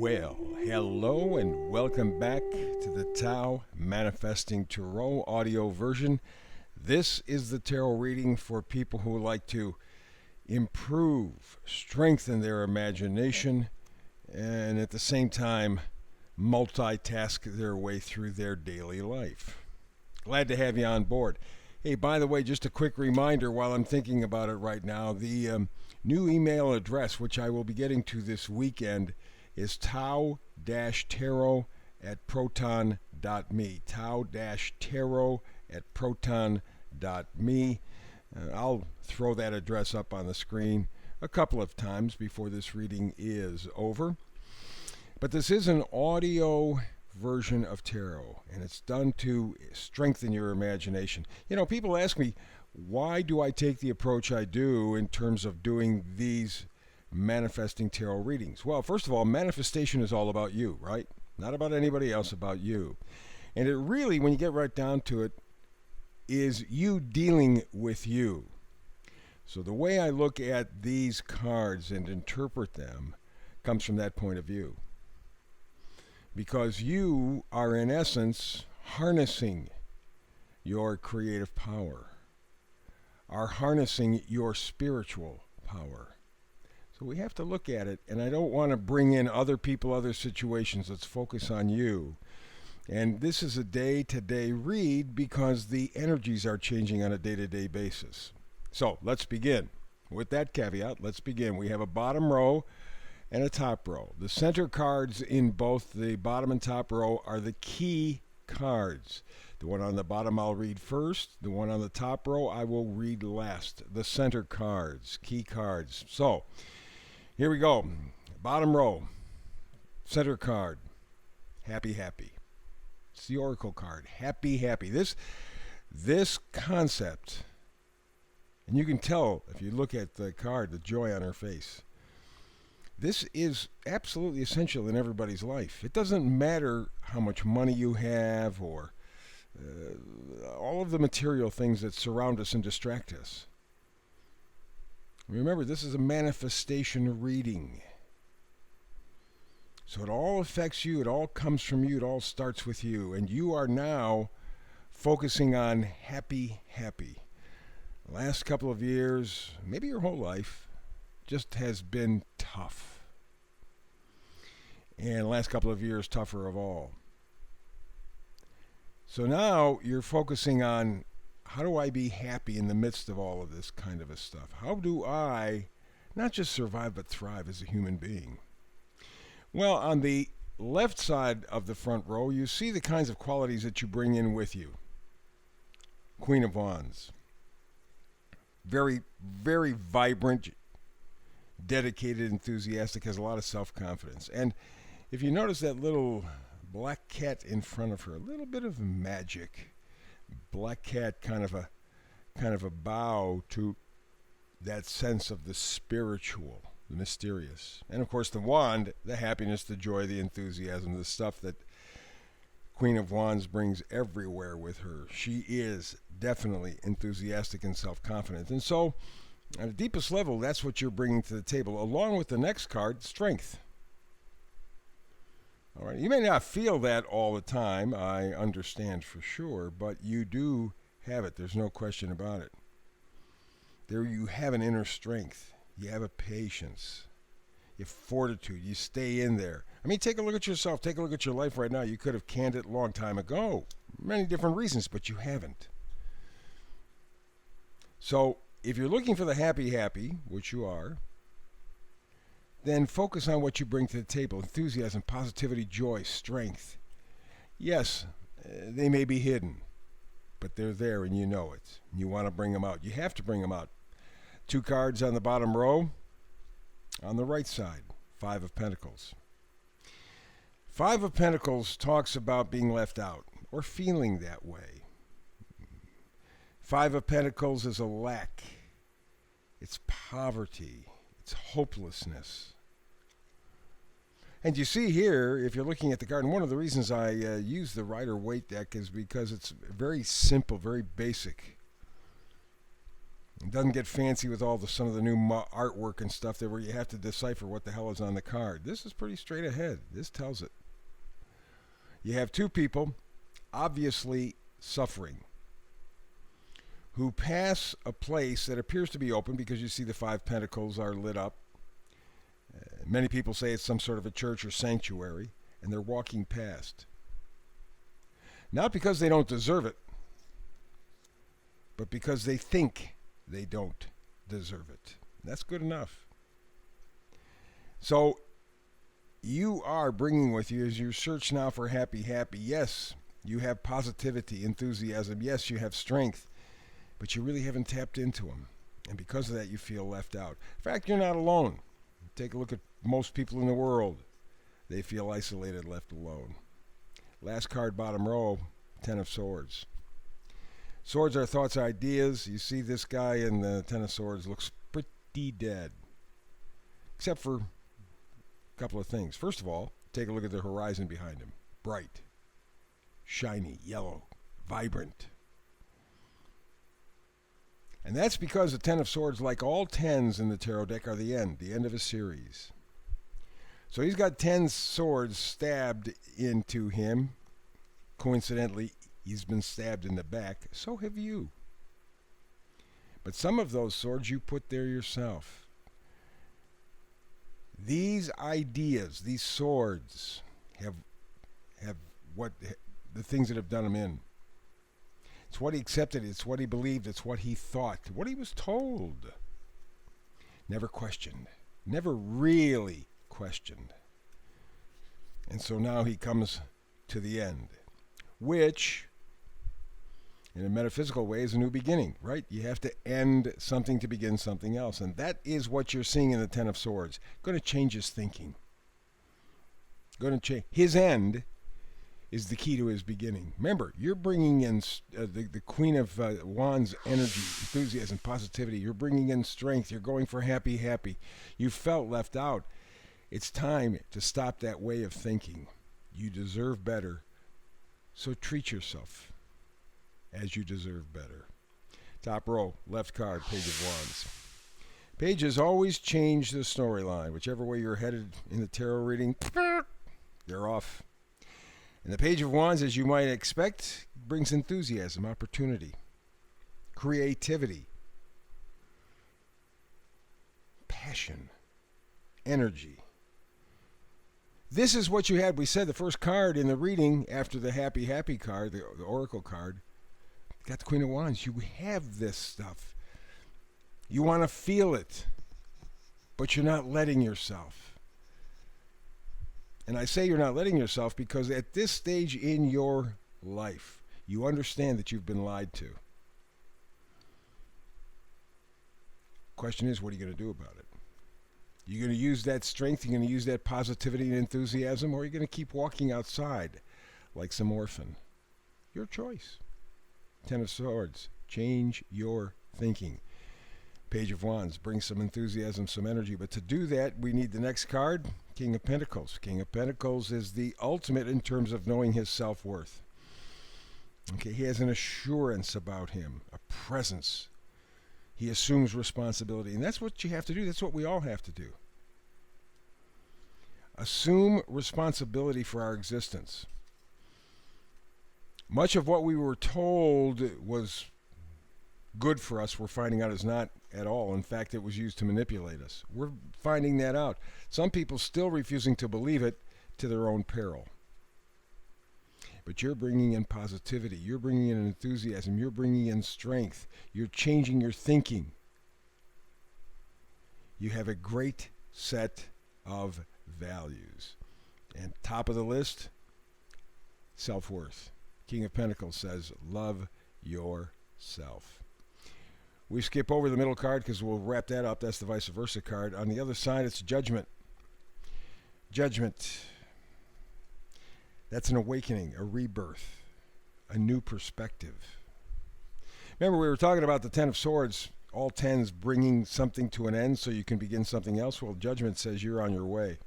Well, hello and welcome back to the Tao Manifesting Tarot audio version. This is the tarot reading for people who like to improve, strengthen their imagination, and at the same time multitask their way through their daily life. Glad to have you on board. Hey, by the way, just a quick reminder while I'm thinking about it right now, the new email address, which I will be getting to this weekend, is tau-tarot at proton.me. Tau-tarot at proton.me. I'll throw that address up on the screen a couple of times before this reading is over. But this is an audio version of tarot, and it's done to strengthen your imagination. You know, people ask me, why do I take the approach I do in terms of doing these manifesting tarot readings? Well, first of all, manifestation is all about you, right? Not about anybody else, about you. And it really, when you get right down to it, is you dealing with you. So the way I look at these cards and interpret them comes from that point of view. Because you are, in essence, harnessing your creative power, are harnessing your spiritual power. So we have to look at it, and I don't want to bring in other people, other situations. Let's focus on you. And this is a day-to-day read because the energies are changing on a day-to-day basis. So let's begin. With that caveat, let's begin. We have a bottom row and a top row. The center cards in both the bottom and top row are the key cards. The one on the bottom I'll read first. The one on the top row I will read last. The center cards, key cards. So here we go. Bottom row, center card, happy, happy. It's the oracle card, happy, happy. This concept, and you can tell if you look at the card, the joy on her face. This is absolutely essential in everybody's life. It doesn't matter how much money you have or all of the material things that surround us and distract us. Remember, this is a manifestation reading. So it all affects you, it all comes from you, it all starts with you. And you are now focusing on happy, happy. The last couple of years, maybe your whole life, just has been tough. And the last couple of years, tougher of all. So now you're focusing on, how do I be happy in the midst of all of this kind of a stuff? How do I not just survive but thrive as a human being? Well, on the left side of the front row, you see the kinds of qualities that you bring in with you. Queen of Wands. Very, very vibrant, dedicated, enthusiastic, has a lot of self-confidence. And if you notice that little black cat in front of her, a little bit of magic. Black cat, kind of a bow to that sense of the spiritual, the mysterious. And of course the wand, the happiness, the joy, the enthusiasm, the stuff that Queen of Wands brings everywhere with her. She is definitely enthusiastic and self-confident. And so, at the deepest level, that's what you're bringing to the table, along with the next card, strength. All right, you may not feel that all the time, I understand for sure, but you do have it. There's no question about it. There you have an inner strength. You have a patience. You have fortitude. You stay in there. I mean, take a look at yourself. Take a look at your life right now. You could have canned it a long time ago. Many different reasons, but you haven't. So, if you're looking for the happy, happy, which you are, then focus on what you bring to the table. Enthusiasm, positivity, joy, strength. Yes, they may be hidden, but they're there and you know it. You want to bring them out. You have to bring them out. Two cards on the bottom row. On the right side, Five of Pentacles. Five of Pentacles talks about being left out or feeling that way. Five of Pentacles is a lack. It's poverty. It's hopelessness. And you see here, if you're looking at the card, and one of the reasons I use the Rider-Waite deck is because it's very simple, very basic. It doesn't get fancy with all some of the new artwork and stuff there where you have to decipher what the hell is on the card. This is pretty straight ahead. This tells it. You have two people obviously suffering who pass a place that appears to be open because you see the 5 pentacles are lit up. Many people say it's some sort of a church or sanctuary, and they're walking past. Not because they don't deserve it, but because they think they don't deserve it. That's good enough. So you are bringing with you, as you search now for happy, yes, you have positivity, enthusiasm. Yes, you have strength, but you really haven't tapped into them. And because of that, you feel left out. In fact, you're not alone. Take a look at most people in the world. They feel isolated, left alone. Last card, bottom row, 10 of Swords. Swords are thoughts, ideas. You see this guy in the 10 of Swords looks pretty dead. Except for a couple of things. First of all, take a look at the horizon behind him. Bright, shiny, yellow, vibrant. And that's because the 10 of Swords, like all 10s in the tarot deck, are the end of a series. So he's got 10 swords stabbed into him. Coincidentally, he's been stabbed in the back. So have you. But some of those swords you put there yourself. These ideas, these swords, have what the things that have done him in. It's what he accepted. It's what he believed. It's what he thought. What he was told. Never questioned. Never really questioned. And so now he comes to the end, which, in a metaphysical way, is a new beginning, right? You have to end something to begin something else. And that is what you're seeing in the 10 of Swords. Going to change his thinking. Going to change. His end is the key to his beginning. Remember, you're bringing in the Queen of Wands energy, enthusiasm, positivity. You're bringing in strength. You're going for happy. You felt left out. It's time to stop that way of thinking. You deserve better, so treat yourself as you deserve better. Top row, left card, Page of Wands. Pages always change the storyline. Whichever way you're headed in the tarot reading, they're off. And the Page of Wands, as you might expect, brings enthusiasm, opportunity, creativity, passion, energy. This is what you had. We said the first card in the reading after the happy card, the Oracle card, got the Queen of Wands. You have this stuff. You want to feel it, but you're not letting yourself. And I say you're not letting yourself because at this stage in your life, you understand that you've been lied to. Question is, what are you going to do about it? You're going to use that strength, you're going to use that positivity and enthusiasm, or are you going to keep walking outside like some orphan? Your choice. 10 of Swords. Change your thinking. Page of Wands. Bring some enthusiasm, some energy. But to do that, we need the next card, King of Pentacles. King of Pentacles is the ultimate in terms of knowing his self-worth. Okay, he has an assurance about him, a presence. He assumes responsibility. And that's what you have to do. That's what we all have to do. Assume responsibility for our existence. Much of what we were told was good for us, we're finding out is not at all. In fact, it was used to manipulate us. We're finding that out. Some people still refusing to believe it to their own peril. But you're bringing in positivity. You're bringing in enthusiasm. You're bringing in strength. You're changing your thinking. You have a great set of values. And top of the list, self-worth. King of Pentacles says, love yourself. We skip over the middle card because we'll wrap that up. That's the vice versa card. On the other side, it's Judgment. Judgment. That's an awakening, a rebirth, a new perspective. Remember, we were talking about the 10 of Swords, all 10s bringing something to an end so you can begin something else. Well, Judgment says you're on your way.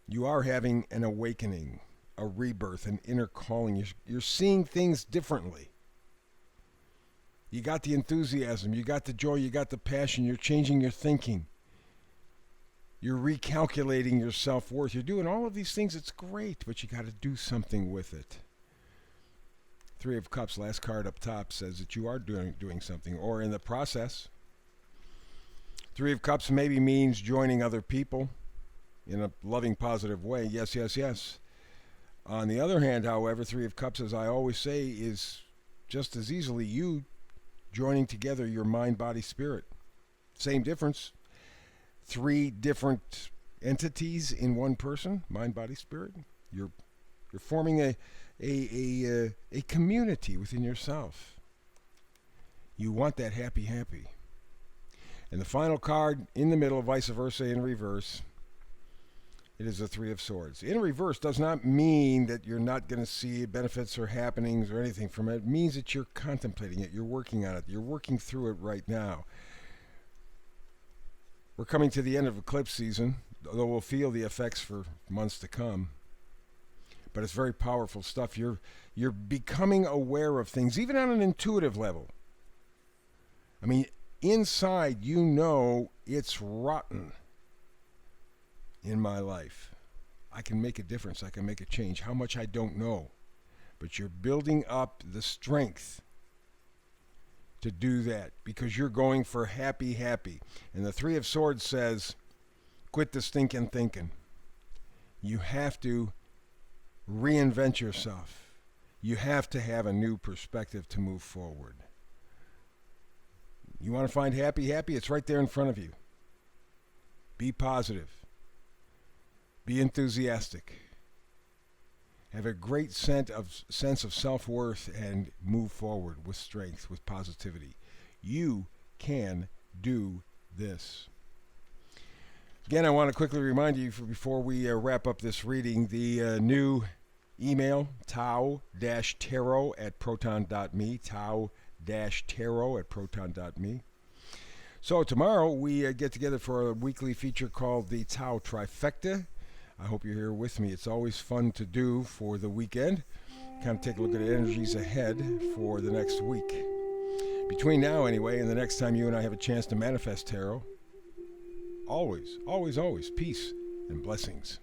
You are having an awakening, a rebirth, an inner calling. You're seeing things differently. You got the enthusiasm, you got the joy, you got the passion, you're changing your thinking. You're recalculating your self-worth. You're doing all of these things. It's great, but you got to do something with it. Three of Cups, last card up top, says that you are doing something or in the process. Three of Cups maybe means joining other people in a loving, positive way. Yes, yes, yes. On the other hand, however, Three of Cups, as I always say, is just as easily you joining together your mind, body, spirit. Same difference. Three different entities in one person, mind, body, spirit. You're forming a community within yourself. You want that happy. And the final card in the middle, vice versa in reverse, it is the Three of Swords. In reverse does not mean that you're not going to see benefits or happenings or anything from it. It means that you're contemplating it, you're working on it, you're working through it right now. We're coming to the end of eclipse season, although we'll feel the effects for months to come. But it's very powerful stuff. You're becoming aware of things, even on an intuitive level. I mean, inside you know it's rotten in my life. I can make a difference. I can make a change. How much I don't know. But you're building up the strength to do that because you're going for happy. And the Three of Swords says, quit the stinking thinking. You have to reinvent yourself. You have to have a new perspective to move forward. You want to find happy? It's right there in front of you. Be positive. Be enthusiastic. Have a great sense of self-worth and move forward with strength, with positivity. You can do this. Again, I want to quickly remind you before we wrap up this reading, the new email, tau-tarot@proton.me, tau-tarot@proton.me. So tomorrow we get together for a weekly feature called the Tau Trifecta. I hope you're here with me. It's always fun to do for the weekend. Kind of take a look at the energies ahead for the next week. Between now, anyway, and the next time you and I have a chance to manifest tarot, always, peace and blessings.